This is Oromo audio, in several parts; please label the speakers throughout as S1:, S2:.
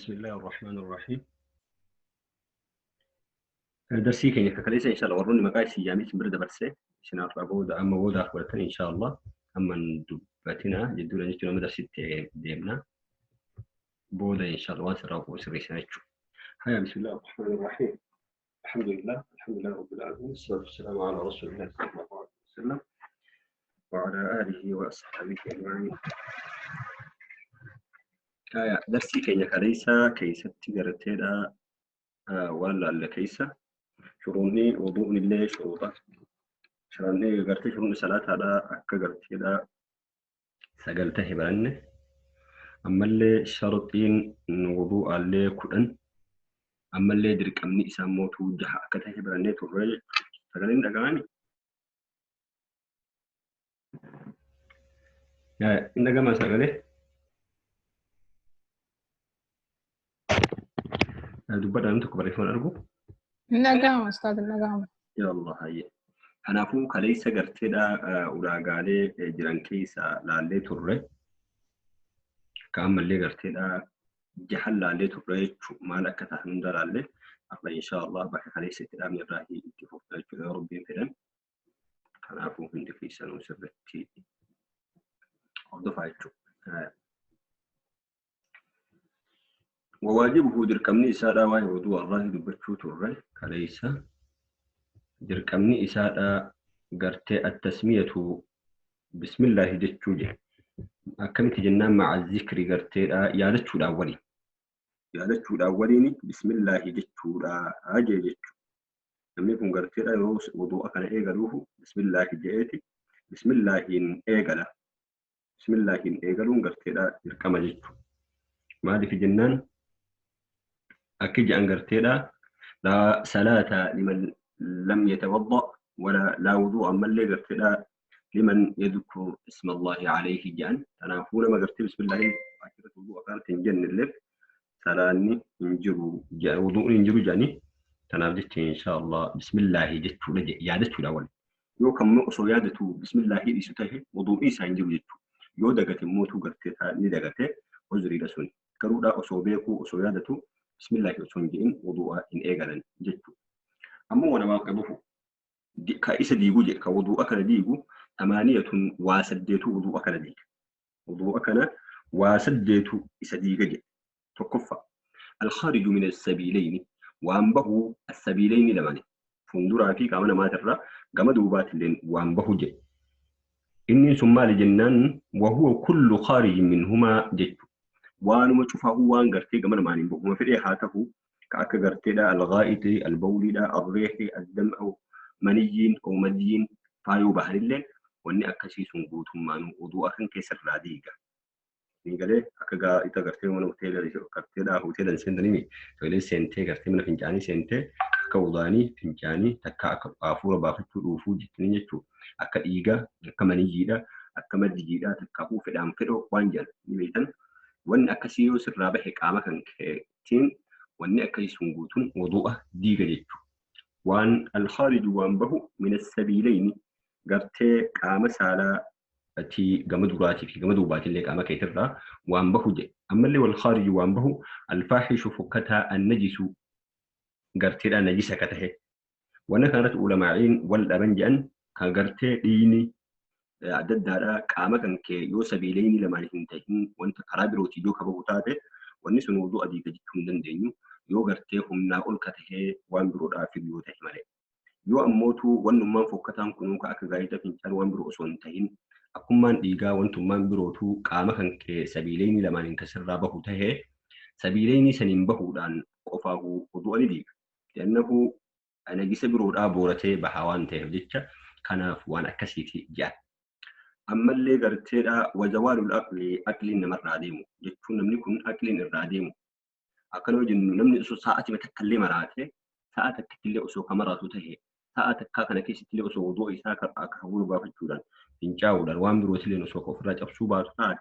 S1: بسم الله الرحمن الرحيم. درسي كيني كليسة إن شاء الله وروني مقاييس يامي تمرد برسة عشان أطلع أما بودا أخبرتني إن شاء الله أما ندبتنا جدولا نجتنا مدرسة ديمنا بودا إن شاء الله وانسر أبو سريسنا نجو. هيا بسم الله الرحمن الرحيم. الحمد لله رب العالمين والصلاة والسلام على رسول الله صلى الله عليه وسلم وعلى آله وأصحابه أجمعين. هيا درسي كيني كيسة تجرتنا ولا كيسة شروني وضوء الله شروطه شروني قرتي شرون صلاة على قرتي لا سجلته برنه أما اللي شرطين وضوء الله كلن أما اللي درك أمني ساموت وجه كته برنه ترى سجلين دعاني يا إن دعما سجله دوباره أنتوا كبريتون أرجو
S2: نعم أستاذ نعم.
S1: يا الله هاي أنا فو كليس قرتي لا وراجالي جيران كيسا لالي ترى كأما اللي قرتي لا جحل لالي ترى ما لك تهمل لالي أقول إن شاء الله بحكي كليس كلام يراهي اتفاق يا ربي فلان أنا فو عندي في سنة وسبتي أضفايتو وواجبه دركمني إساءة وضوء الله دبتشو ترى كليس دركمني إساءة قرتي التسمية بسم الله جتشوجه أكمل جنان مع الذكر قرتي يادتشو الأولي يادتشو الأوليني بسم الله جتشو لا أجي جتشو لما يكون قرتي يروس وضوء كان إيقلوه بسم الله جئتي بسم الله إيقلا بسم الله إيقلون قرتي دركم جتشو ما دي في جنان أكيد أن قرتي لا صلاة لمن لم يتوضأ ولا لا وضوء من اللي قرتي لمن يذكر اسم الله عليه جان تنافون ما قرتي بسم الله أكيد وضوء كانت إنجن اللب سلاني إنجرو وضوء إنجرو جاني تنافجت إن شاء الله بسم الله جتو لجي يادتو الأول يو كم نقصو يادتو بسم الله إيسوته وضوء إيسا إنجرو جتو يو دقت موتو قرتي ندقت وزري لسوني كرودا أصوبيكو أصو يادتو بسم الله يسونجين وضوء إن إيقالا جتو أمو وانا واقبه كإيسا ديقو جي كوضوء أكنا ديقو 8 واسديتو وضوء أكنا ديق وضوء أكنا واسديتو إيسا ديقا جي تكفى الخارج من السبيلين وانبه السبيلين لماني فندورا في كامنا ما ترى قام دوبات لين وانبه جي إني سمال جنان وهو كل خارج منهما جتو وانو تشوفه وان قرتي قام ماني بهما في إيحاته كأك قرتي الغائط البول الريح الدم أو منيين أو مدين فايو بحر الليل واني أكسي سنقوتهم مانو وضوء أخن كيسر راديقا نيجالي أكجا إتقرتي من هوتيل كرتيلا هوتيل سندنيمي تقولي سنتي كرتي من فنجاني سنتي كوداني فنجاني تكا أفورا بافتو روفو جتني جتو أكا إيجا أكا منيجيدا أكا مديجيدا تكابو فدام فدو وانجل نبيتن وان أكسيو سرابة حكامة كان كتين واني أكسي سنقوتون وضوء ديجا جتو وان الخارج وانبه من السبيلين قرتي قام سالا أتي جمدوراتي في جمدوبات اللي قام كيترا وانبه جي أما اللي والخارج وانبه الفاحش فكتها النجس قرتي لا نجسة كته وانا كانت علماءين والأبنجان كان قرتي ديني عدد دارا قام كان كي يو سبيلين لما نهنتهين وانت كرابروتي جو كبوتاته والناس نوضو أديك جتون دندينيو يو قرتي هم ناقل كته وانبرو في بيوته مالي يو أموتو وانمان فكتان كنون كأك غايتا فنشان وانبرو أسوانتهين أكمان ديغا وانتم من بروتو قام كان كي سبيلين لما ننكسر رابه تهي سبيلين سننبهو دان قفاه وضوء ديغ لأنه أنا جيس برود بورتي بحوان تهجتش كان فوان أكسيتي جات أما اللي قرتي وزوال الأكل أكل نمر راديمو جتشون نمنكم أكل الراديمو أكلوا جنو نمني أسو ساعة ما تتكلم راتي ساعة تتكلم أسو كمراتو تهي ساعة كاكنا كيس تلي أسو وضوء ساكر أكهول بافتشودان فنجاودان وامبرو تلين أسو كفرات أبسوبات ساعة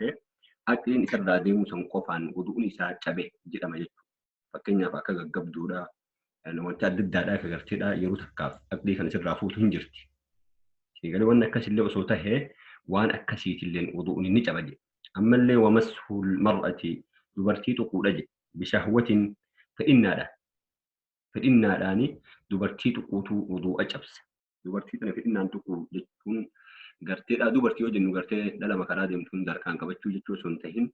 S1: أكلين إسر راديمو سنقفان وضوء ساعة شبه جدا ما جتشو فكينا فاكا قبدودا يعني وانت ضد ذلك قرتي يرو تكاف أكلي كان إسر رافوت هنجرتي قال وانا أكسي اللي أسو تهي وان أكسيت اللين وضوء نجا بدي أما اللي ومسه المرأة دبرتي تقول أجي bishahwatin fedhinnaadhaani dubartii tuquutu wuduu'a cabsa. Dubartii tana fedhinnaan tuquu jechuun garteedhaa dubartii yoo jennu gartee dhala karaa deemtuun darkaan qabachuu jechuu osoo hin tahin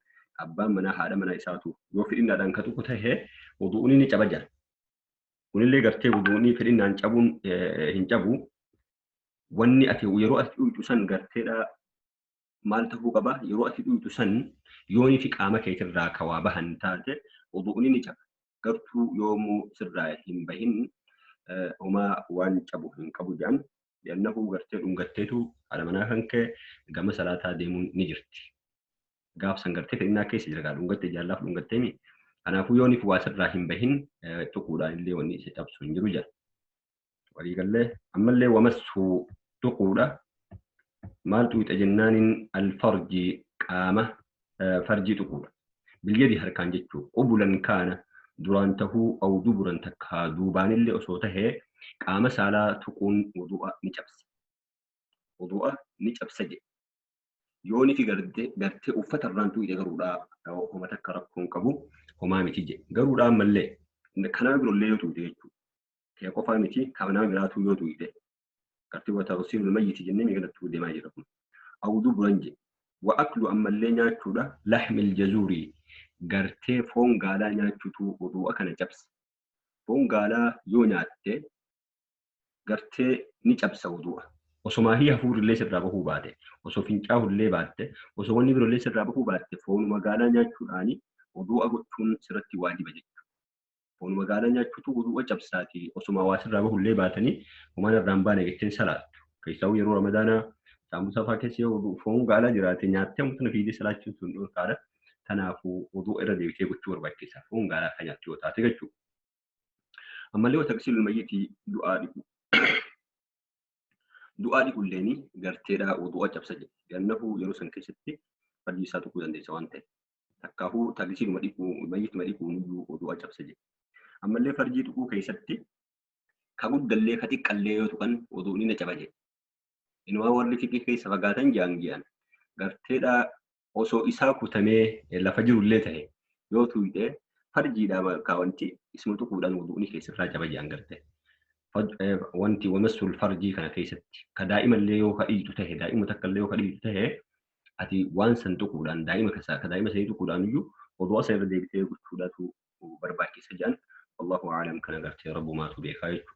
S1: abbaan manaa haadha manaa isaatu yoo fedhinnaadhaan ka tuqu tahee wuduu'ni ni caba jala. Kunillee gartee wuduu'ni fedhinnaan cabuun hin cabu. Wanni ati yeroo ati dhuytu san garteedhaa maal ta'uu qaba? Yeroo ati dhuytu san yoonii fi qaama keetirraa kawaa bahan taate wuduu'ni ni caba. Gartuu yoomuu sirraa hin bahin homaa waan cabu hin qabu jedhan. Yannahu gartee dhungatteetu haadha manaa kan ka'e gama salaataa deemuun ni jirti. Gaafsan gartee fedhinnaa keessa jira dhungattee jaallaaf dhungatteemi. Kanaafuu yooniif waa sirraa hin bahin tuquudhaan illee wanni isa cabsu hin jiru jira. Waliigallee ammallee wamassuu tuquudha. Maal tuqxa jennaaniin alfarji qaama farjii tuquudha. Bilyadi harkaan jechuu qubulan kaana duraan tahuu au duburan takka duubaanillee osoo tahee qaama saalaa tuquun wuduu'a ni cabsa. Wuduu'a ni cabsa jedhe. Yooni fi gartee uffata irraan tuqxe garuudhaa homa takka rakkoon qabu homaa miti jedhe. Garuudhaa ammallee kanaa birollee yoo tuqxe jechuudha. Kee qofaa miti kanaa biraatu yoo tuqxe. Gartee wataghsiilul mayyiti jennee meeqatti deemaa jira kun. Au duburan jedhe. Wa aklu ammallee nyaachuudha lahmil jazuurii. Gartee foon gaalaa nyaachuutu wuduu'a kana cabsa. Foon gaalaa yoo nyaatte gartee ni cabsa wuduu'a. Osoo hafuurillee sirraa bahuu baate, osoo fincaa'ullee baatte, osoo wanni birollee sirraa bahuu baatte foonuma gaalaa nyaachuudhaani wuduu'a gochuun sirratti waajiba jechuudha. Foonuma gaalaa nyaachuutu wuduu'a cabsaati. Osoo waa sirraa bahullee baatanii homaan irraan baane jetteen salaattu. Keessaa yeroo ramadaanaa saamusaa fa'aa keessa yoo foon gaalaa jiraate nyaattee murtana fiidee salaachuun sun dhorkaadha. Kanaafuu wuduu'a irra deebitee gochuu barbaachisa. Foon gaalaa kan nyaattu yoo taate jechuudha. Ammallee wataghsiilul mayyiti du'aa dhiqu. Du'aa dhiqulleeni garteedhaa wuduu'a cabsa jedhe. Gannahu yeroo san keessatti farji isaa tuquu dandeessa waan ta'eef. Takkaafuu taghsiiluma dhiquu mayyituma dhiquun iyyuu wuduu'a cabsa jedhe. Ammallee farjii tuquu keessatti ka guddallee ka xiqqallee yoo tuqan wuduu'ni ni caba jedhe. Inumaa warri fiqii keessa fagaatan ji'an garteedhaa osoo isaa kutamee lafa jirullee ta'e yoo tuqxe farjiidhaa kaawwanti isuma tuquudhaan wuduu'ni keessirraa caba ji'an gartee. Wanti wamassul farjii kana keessatti ka daa'imallee yoo kadhiitu tahe daa'ima takkallee yoo kadhiitu tahe ati waan san tuquudhaan daa'ima sanii tuquudhaan iyyuu wuduu'a isa irra deebitee gochuudhaatu barbaachisa jedhan. Wallahu a'lam kana gartee rabbumaatu beekaa jechuudha.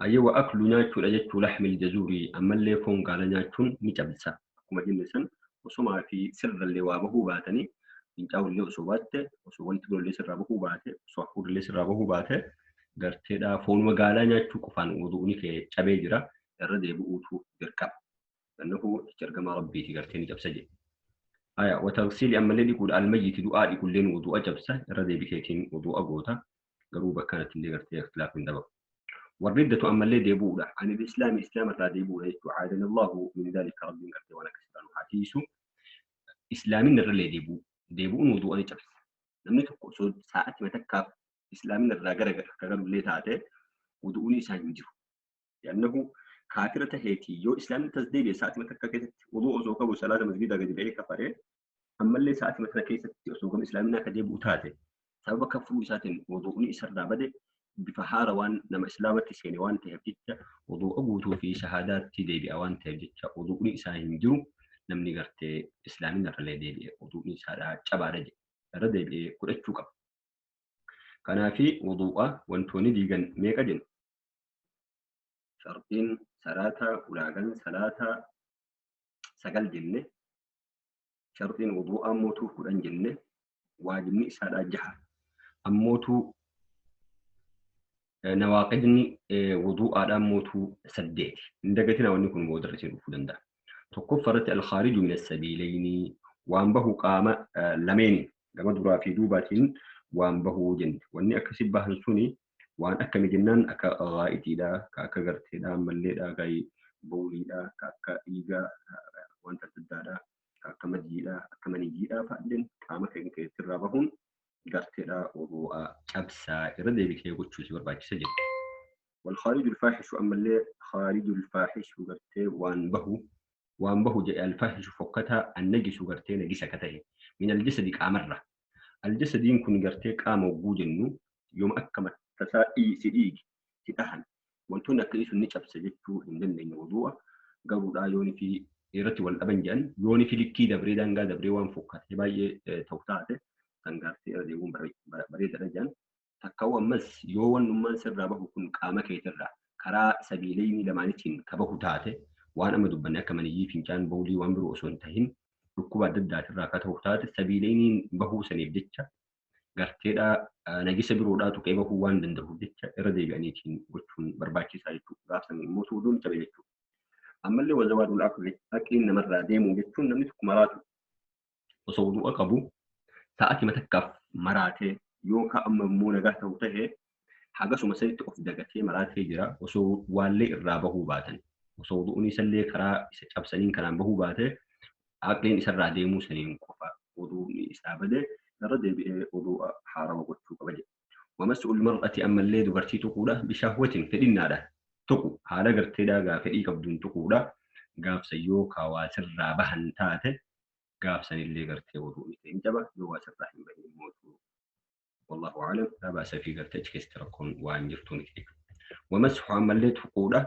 S1: Hayyee wa aklu nyaachuudha jechuu lahmil jazuurii ammallee foon gaala nyaachuun ni cabsa. Akkuma jenne san osumaa fi sirrallee waa bahuu baatanii fincaa'ullee osoo baatte osoo wanti birollee sirraa bahuu baate osoo hafuurillee sirraa bahuu baate garteedhaa foonuma gaalaa nyaachuu qofaan wuduu'ni kee cabee jira irra deebi'uutu dirqama. Kanaafuu itti argamaa rabbiiti gartee ni cabsa jedhe. Haya wataghsiili ammallee dhiquudha almayyiti du'aa dhiqulleen wuduu'a cabsa irra deebiteetiin wuduu'a goota garuu bakka kanatti illee gartee ikhtilaaf hin dabalu. Warriddatu ammallee deebi'uudha. Ani islaami irraa deebi'uudha jechuudha. Aadana Allahu min daalika rabbiin gartee waan akkasiidhaan haatiisu islaamin irrallee deebi'uun wuduu'a ni cabsa. Namni tokko osoo sa'aatii matakkaaf islaamin irraa gargarullee taate wuduu'ni isaa hin jiru. Yannahu kaafira taheetii yoo islaamin tasdeebi'e sa'aatii matakkaa keessatti wuduu'a osoo qabu salaata masgiidaa gadi ba'ee kafaree ammallee sa'aatii matakkaa keessatti osoo gama islaaminaa akka deebi'u taate sababa kafuruu isaatiin wuduu'ni isarraa bade bifa haara waan nama islaamatti seene waan ta'eef jecha wuduu'a guutuu fi shahaadaatti deebi'a waan ta'eef jecha wuduu'ni isaa hin jiru. Namni gartee islaamin irrallee deebi'e wuduu'ni isaadhaa cabaadha jedhe irra deebi'ee godhachuu qaba. Kanaafi wuduu'a wantoonni diigan meeqa jenna? Shartiin salaataa ulaagaan salaataa 9 jenne. Shartiin wuduu'aa mootuu 10 jenne. Waajibni isaadhaa 6. Ammootuu nawaaqidni wuduu'aadhaan mootuu 8. Indagatina wanni kun booda irratti dhufuu danda'a. Tokkoffaarratti al-khaariju min as-sabiilayni waan bahu qaama lameeni gama duraa fi duubaatiin waan bahuu jenne. Wanni akkasii bahan suni waan akkami jennaan akka ghaa'itiidha, akka garteedha, malleedha, gaa'ii bowliidha, akka dhiigaa wanta addaadha, akka madiidha, akka maniyyiidha fa'illeen qaama keenya keessatti irraa bahuun garteedha wuduu'a cabsaa irra deebitee gochuu si barbaachisa jedhe. Wal khaarijul faahishu ammallee khaarijul faahishu gartee waan bahu jedhe al faahishu fokkataa annajisu gartee nagisa ka ta'e min al jasadi qaamarra Aljasadiin kun gartee qaama hogguu jennu yoom akka mattasaa si dhiigi si dhahan wantoonni akka isu ni cabsa jechuu hin dandeenye wudu'a garuudhaa yoonii fi irratti wal dhaban jedhan yoonii fi likkii dabree dangaa dabree waan fokkatee baay'ee ta'u taate kan gartee irra deemuun bareedadha jedhan takka'u ammas yoo wannummaan sirraa bahu kun qaama keetirraa karaa sabiilee lamaanitiin ka bahu taate waan amma dubbanne akka maniyyii fincaan bawlii waan biroo osoo hin tahin dhukkuba adda addaatirraa akka ta'u taate sabiileen bahuu saniif jecha garteedhaa nagisa biroodhaa tuqee bahuu waan danda'uuf jecha irra deebi'aniitiin gochuun barbaachisaa jechuudha. Gaafsan immoo tuuduun cabe jechuudha. Ammallee wazawaadul aqliin namarraa deemuu jechuun namni tokko maraatu osoo wudu'a qabu sa'aatii matakkaaf maraatee yookaan amma immoo nagaa ta'u tahee hagasuma sanitti of dagatee maraatee jira osoo waallee irraa bahuu baatan osoo wudu'uun isallee karaa isa cabsaniin kanaan bahuu baatee aqliin isarraa deemuu saniin qofa wuduun isaa badee irra deebi'ee wudu'a haarawa gochuu qaba jedha. Wamas'ul mar'ati ammallee dubartii tuquudha bishahwatin fedhinnaadha tuqu haala garteedhaa gaa fedhii qabduun tuquudha gaafsa yoo kaawwaasirraa bahan taate gaafsanillee gartee wuduun isa hin jaba yoo waasirraa hin bahin immoo wallahu a'lam laa ba'sa fi gartee achi keessatti rakkoon waan jirtuun wamas'u ammallee tuquudha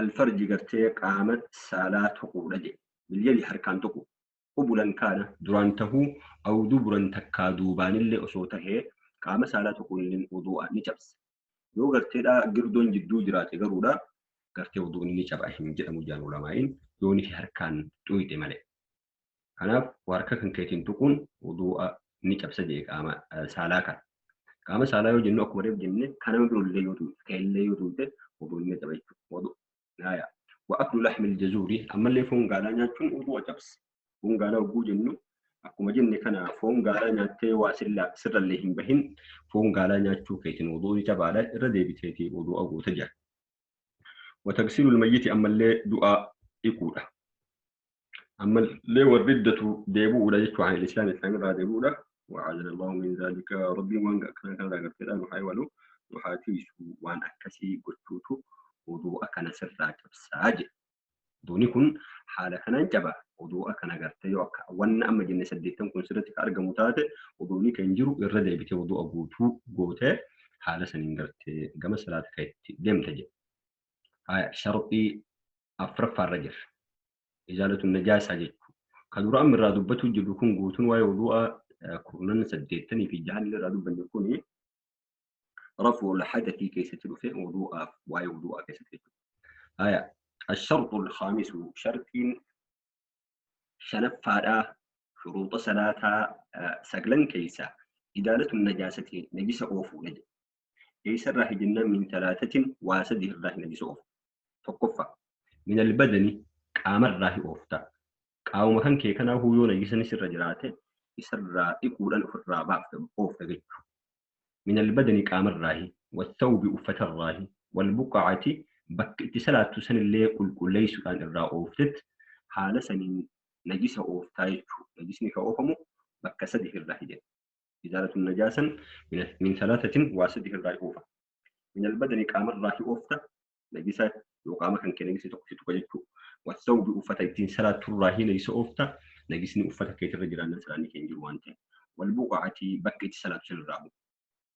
S1: alfarji gartee qaama saalaa tuquudha jedhe bilyali harkaan tuqu qubulan kaana duraan tahuu aw duburan takkaa duubaanillee osoo tahee qaama saalaa tuquunillee wudu'a ni cabsa. Yoo garteedhaa girdoon jidduu jiraate garuudha gartee wuduun ni caba hin jedhamu jaan ulamaa'iin yoonii fi harkaan tuyxe malee. Kanaaf harka kan keetiin tuquun wudu'a ni cabsa jedhe qaama saalaa kana. Qaama saalaa yoo jennu akkuma reef jenne kanama birollee yoo tuyxe keellee yoo tuyxe wuduun ni caba jechuudha. Wa'aklu laxmil jazuuri ammallee foon gaalaa nyaachuun wudu'a cabsa. Foon gaalaa hogguu jennu akkuma jenne kana foon gaalaa nyaattee waa sirrallee hin bahin foon gaalaa nyaachuu keetiin wuduun cabaadha irra deebiteetii wudu'a guuta jira. Watagsiilul mayyiti ammallee du'a dhiquudha. Ammallee warriddatu deebu'uudha jechuudha islaam irraa deebu'uudha. وعاذنا الله من ذلك ربي وان كان غفر له حيوانو وحاتيس وان أكسي قلتوتو وضوء كان سرّا كبساج دوني كن حالة كان جبا وضوء كان غرتي وان أما جنة سديتم كن سرتك أرجع متاته ودوني كان جرو الردي بتي وضوء قوته حالة سنين غرتي جم صلاة كيت دم تجي هاي شرطي أفرق الرجل إزالة النجاسة جد كدورا من رادبته جلوكم قوتون واي وضوء كونن سديتني في جهل الرادب بنكوني رفع الحدث كيس تلفه وضوء واي وضوء كيس تلفه هاي الشرط الخامس شرط شنف فادا شروط صلاة سجلن كيسا إدالة النجاسة نجس أوفو نجس كيس الراح جنة من ثلاثة واسده الراح نجس أوف فقفة من البدن كامر راح أوفتا كاو مكان كي كان هو يونا نجس نسر جراته يسر يقولن في الرابع أوف تجد من البدن كامر راهي والثوب أفت الراهي والبقعة بك اتصالات سن اللي كل ليس كان الراء أوفتت حال سن نجس أوفتايتشو نجسني كأوفمو بك سده الراهي إزالة النجاسة من ثلاثة واسده الراهي أوفا من البدن كامر راهي أوفتا نجسة وقام كان كنجس تقجتشو والثوب أفت اتصالات الراهي ليس أوفتا نجسني أفت كيت الرجال نسراني كنجل وانته والبقعة بك اتصالات سن الراهي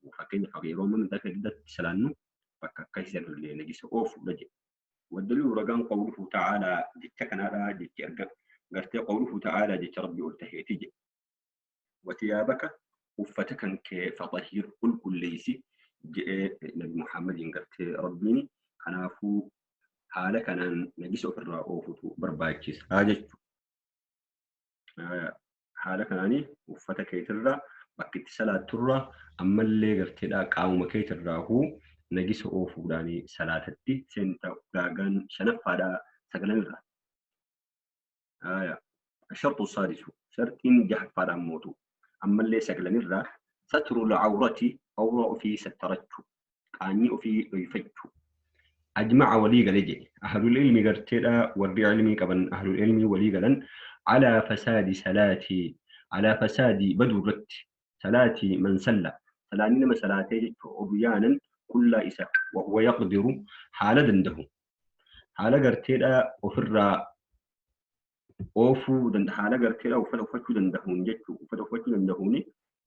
S1: وفكين فغيرون من ذاك جدت سلانو فكيسر اللي نجس أوف رجع والدليل رقم قوله تعالى جتكنا لا جترجع قرت قوله تعالى جت ربي قلته تيجي وثيابك وفتكن كيف طهير كل ليس جاء نبي محمد قرت ربيني أنا فو حالك أنا نجس أفر أوف برباكيس هاجت حالك أنا وفتك يترى بكت سلا ترى أما اللي قرتلا قاوم كيتراهو نجس أوفوداني سلاتتي سنتا داغان شنف هذا سجلن الشرط السادس شرط جحف هذا موتو أما اللي سجلن ستر العورة أو في سترته قاني في يفتو أجمع ولي قلجي أهل العلم قرتلا وربي علمي كبن أهل العلم ولي قلن على فساد صلاتي على فساد بدرت صلاتي من سلى سلانين مسلاتي عبيانا كل إسا وهو يقدر حال دنده حال قرتيلا وفر oofuu danda'a haala garteedha uffata uffachuu danda'uun jechuu uffata uffachuu danda'uun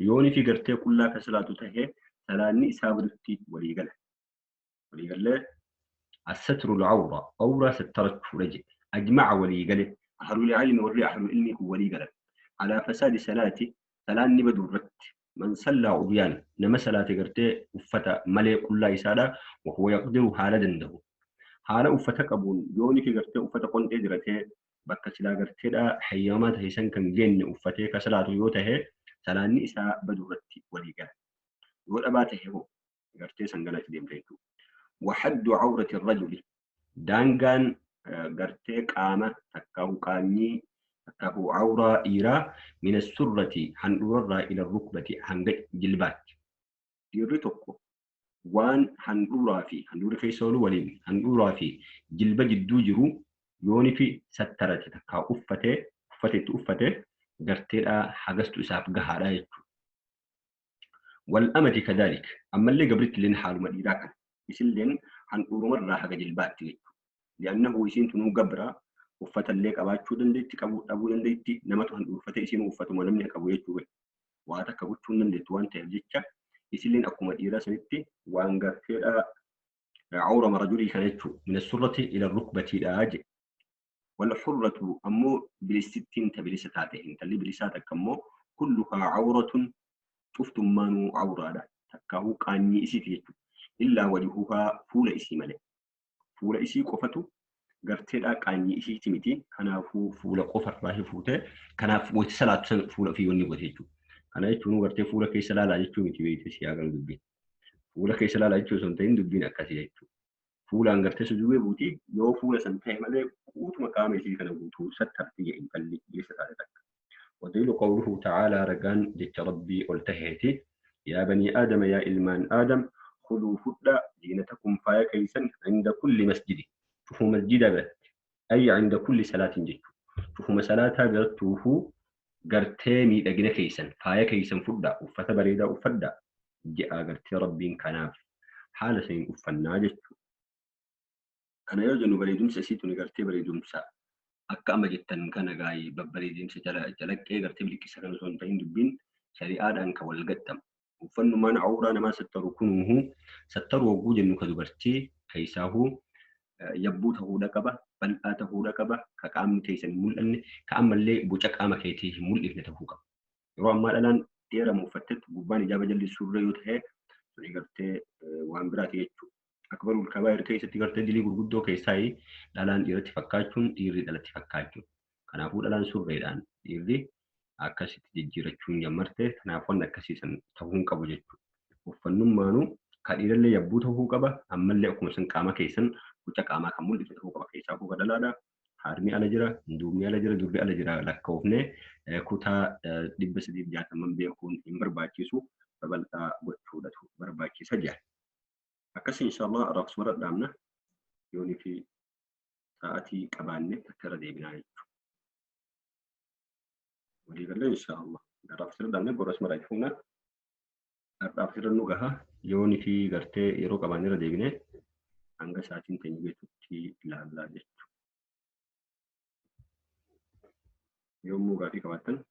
S1: yooni fi gartee qullaa ka salaatu tahee salaanni isaa biratti waliigallee assatrul awra awraa sattarachuudha jedhe ajmaca waliigale ahlul ilmi warri ahlul ilmii kun waliigalan alaa fasaadi salaati salaanni baduu irratti man sallaa ubyaan nama salaate gartee uffata malee qullaa isaadha wahuwa yaqdiru haala danda'u haala uffata qabuun yooni fi gartee uffata qonxee diratee bakka silaa garteedha hayyamaa ta'e san kan genne uffatee ka salaatu yoo tahe salaanni isaa baduu irratti waliigala yoo dhabaa tahe hoo gartee san galatti deemte jechuudha. وحد عورة الرجل دانغان غرتي قامة تكاو قاني تكاو عورة إيرا من السرة حنورة إلى الركبة حنق جلبات يريتوكو وان حنورة في حنورة في سولو ولين حنورة في جلبة جدو جرو يوني في سترة تكاو أفته غرتي حاجستو إساف قهارا والأمة كذلك أما اللي قبلت لين حالو مديراكا يسلين عن أورمر حاجة جلبات لأنه يسين تنو قبرة وفتا الليك أباتشو دندت أبو دندت نمتو عن وفتا يسين وفتا منمنك أبو يتوه واتك أبوتشو دندت وان تهجتش يسلين أكو مديرة سنتي وان قرتير عورة رجلي كانتشو من السرة إلى الركبة الآج والحرة أمو بالستين تبلستاتهن تلي بلساتك أمو كلها عورة شفتم مانو عورة تكاو قاني إسيتيتو إلا وجهها فول إسي ملك فول إسي قفتو قرتيل قاني إسي تمتي كان فول قفر راهي فوته كان فوت سلات فول في وني وتيجو كان يتونو قرتي فول كي سلالا يجو متي بيت سياغل دبي فول كي سلالا يجو سنتين دبين أكاسي يجو فول أن قرتي سجوه بوتي يو فول سنتين ملك قوت مقام إسي كان بوتو ستر تيجي إن كالي لسالتك ودليل قوله تعالى رجان جت ربي والتهيتي يا بني آدم يا إلمان آدم خذوا فدا زينتكم فايا كيسا عند كل مسجد شوفوا مسجد بات أي عند كل صلاة جد شوفوا مسلاة برتوه قرتيمي لقنا كيسا فايا كيسا فدا وفتا بريدا وفدا جاء قرتي ربي كناف حال سين أفنا جد كان يوجد بريدوم سيتوني قرتي بريدوم سا أكا أما جتن كان غاي ببريدوم سجلك إيه قرتي بلكي سكن سون تين دبين شريعة أنك والقدم وفن ما عورانا ما ستركونه ستر وجود إنه كدبرتي كيساه يبوته لكبه بل آته لكبه كأم كيسن ملأن كأم اللي بوجك أم كيتيه مل إبنته كم يروى ما الآن تيرا مفتت ببان جاب جل السورة يوته تقدرت وامبراتي يجوا أكبر الكبائر كيس تقدرت دليل وجوده كيساي الآن يرتي فكاجون يريد التي فكاجون كان أقول الآن سورة الآن يريد akkasitti jijjiirachuun jammartee kanaafuu akkasiisan ta'uu qabu jechuudha. Uffannummaanu kan dhiirallee yabbuu ta'uu qaba ammallee akkuma san qaama keessan boca qaamaa kan mul'isu ta'uu qaba keessaa koo gadalaadha. Harmi ala jira, duubni ala jira, durri ala jira lakkaa'ufnee kutaa 360 beekuun hin barbaachisu babal'aa gochuudhatu barbaachisa jedha. Akkasii inshallah raabsu mara dhaabna yoonii fi sa'aatii qabaanne akka irra deebinaa jechuudha. وليقول إن شاء الله رافسر دامنا برس مراجعونا رافسر النوجها يوني في قرتة يروق أباني رديجنة عنك ساعتين تنجي تي لا لا جت يوم موجا في كواتن